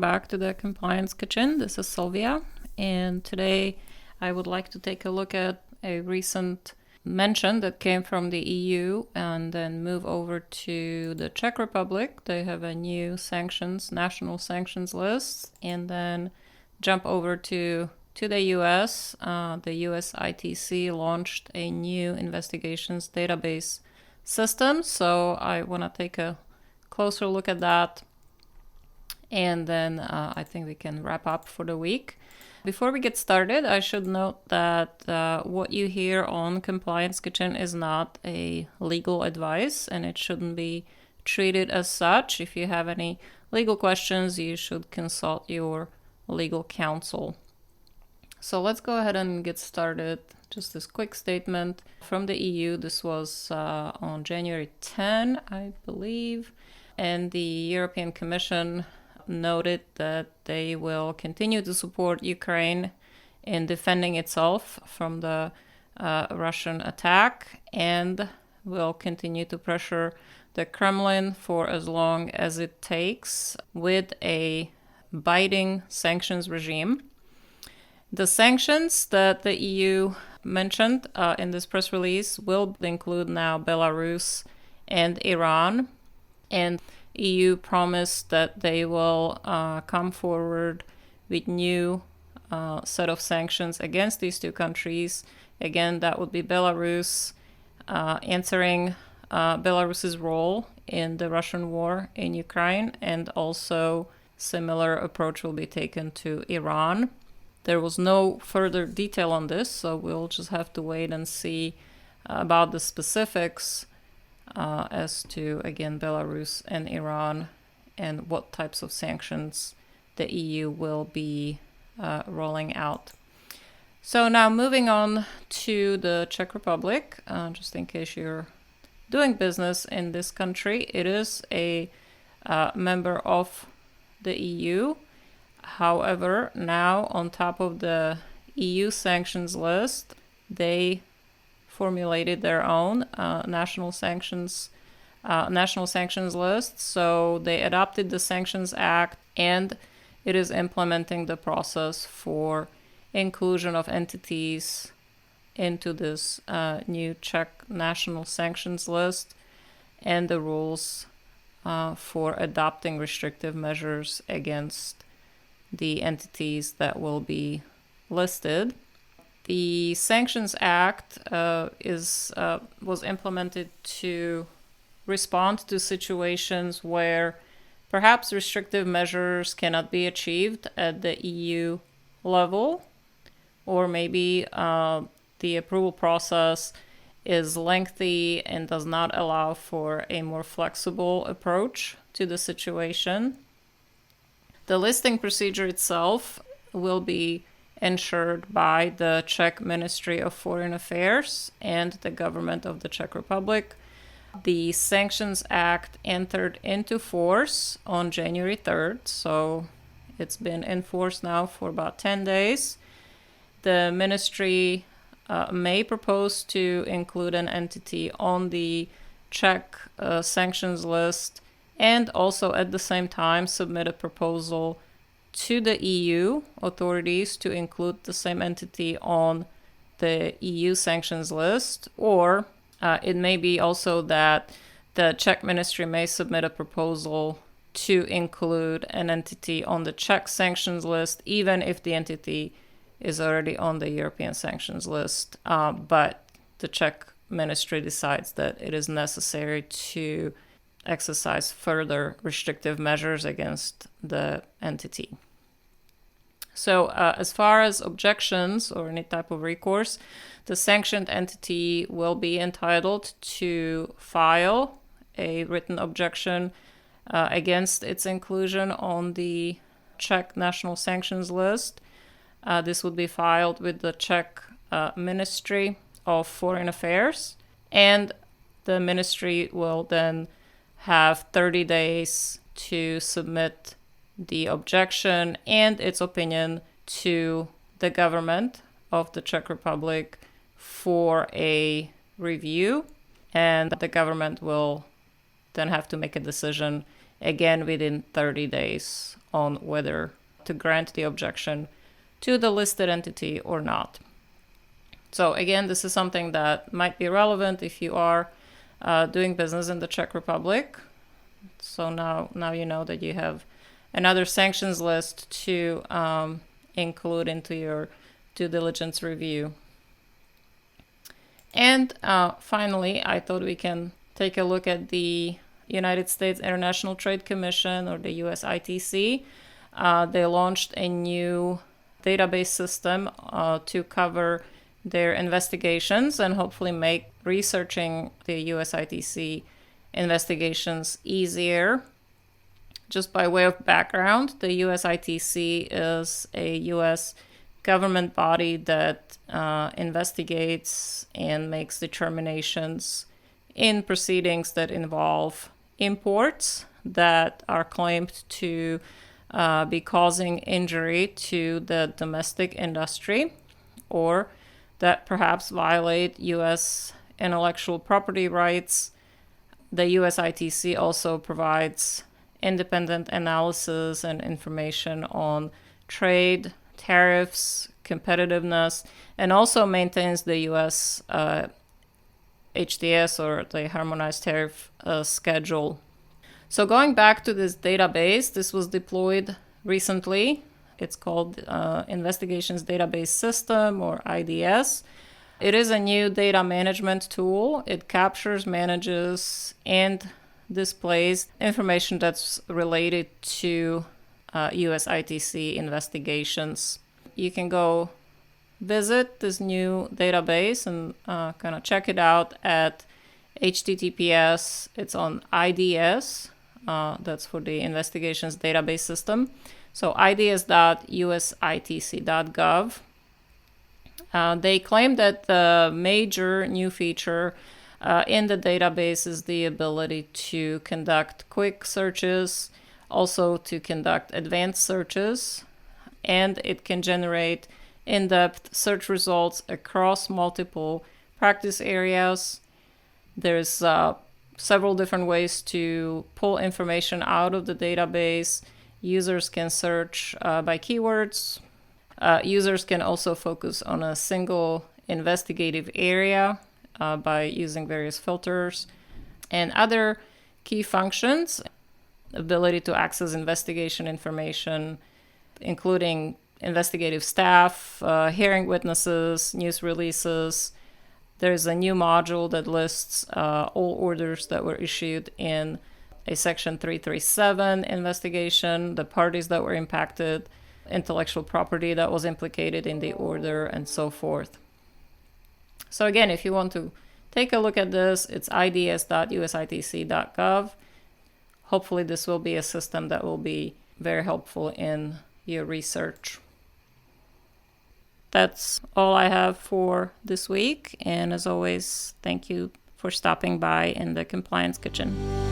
back to the Compliance Kitchen. This is Sylvia, and today I would like to take a look at a recent mention that came from the EU and then move over to the Czech Republic. They have a new National Sanctions List, and then jump over to the US. The USITC launched a new investigations database system, so I want to take a closer look at that, and then I think we can wrap up for the week. Before we get started, I should note that what you hear on Compliance Kitchen is not a legal advice, and it shouldn't be treated as such. If you have any legal questions, you should consult your legal counsel. So let's go ahead and get started. Just this quick statement from the EU. This was on January 10, I believe, and the European Commission noted that they will continue to support Ukraine in defending itself from the Russian attack, and will continue to pressure the Kremlin for as long as it takes with a binding sanctions regime. The sanctions that the EU mentioned in this press release will include now Belarus and Iran, and EU promised that they will come forward with new set of sanctions against these two countries. Again, that would be Belarus, answering Belarus's role in the Russian war in Ukraine, and also similar approach will be taken to Iran. There was no further detail on this, so we'll just have to wait and see about the specifics as to, again, Belarus and Iran, and what types of sanctions the EU will be rolling out. So now moving on to the Czech Republic, just in case you're doing business in this country, it is a member of the EU. However, now on top of the EU sanctions list, they formulated their own national sanctions list. So they adopted the Sanctions Act, and it is implementing the process for inclusion of entities into this new Czech national sanctions list, and the rules for adopting restrictive measures against the entities that will be listed. The Sanctions Act was implemented to respond to situations where perhaps restrictive measures cannot be achieved at the EU level, or maybe the approval process is lengthy and does not allow for a more flexible approach to the situation. The listing procedure itself will be ensured by the Czech Ministry of Foreign Affairs and the government of the Czech Republic. The Sanctions Act entered into force on January 3rd, so it's been in force now for about 10 days. The ministry may propose to include an entity on the Czech sanctions list, and also at the same time submit a proposal to the EU authorities to include the same entity on the EU sanctions list. Or it may be also that the Czech ministry may submit a proposal to include an entity on the Czech sanctions list, even if the entity is already on the European sanctions list. But the Czech ministry decides that it is necessary to exercise further restrictive measures against the entity. So as far as objections or any type of recourse, the sanctioned entity will be entitled to file a written objection against its inclusion on the Czech National Sanctions List. This would be filed with the Czech Ministry of Foreign Affairs, and the ministry will then have 30 days to submit the objection and its opinion to the government of the Czech Republic for a review, and the government will then have to make a decision again within 30 days on whether to grant the objection to the listed entity or not. So again, this is something that might be relevant if you are doing business in the Czech Republic. So now you know that you have another sanctions list to include into your due diligence review. And finally, I thought we can take a look at the United States International Trade Commission, or the USITC. They launched a new database system to cover their investigations and hopefully make researching the USITC investigations easier. Just by way of background, the USITC is a US government body that investigates and makes determinations in proceedings that involve imports that are claimed to be causing injury to the domestic industry, or that perhaps violate US intellectual property rights. The USITC also provides independent analysis and information on trade, tariffs, competitiveness, and also maintains the US HTS, or the Harmonized Tariff Schedule. So going back to this database, this was deployed recently. It's called Investigations Database System, or IDS. It is a new data management tool. It captures, manages, and displays information that's related to USITC investigations. You can go visit this new database and kind of check it out at HTTPS. It's on IDS. That's for the Investigations Database System. So ids.usitc.gov. They claim that the major new feature in the database is the ability to conduct quick searches, also to conduct advanced searches, and it can generate in-depth search results across multiple practice areas. There's several different ways to pull information out of the database. Users can search by keywords. Users can also focus on a single investigative area by using various filters. And other key functions: ability to access investigation information, including investigative staff, hearing witnesses, news releases. There's a new module that lists all orders that were issued in a Section 337 investigation, the parties that were impacted, intellectual property that was implicated in the order, and so forth. So again, if you want to take a look at this, it's ids.usitc.gov. Hopefully this will be a system that will be very helpful in your research. That's all I have for this week. And as always, thank you for stopping by in the Compliance Kitchen.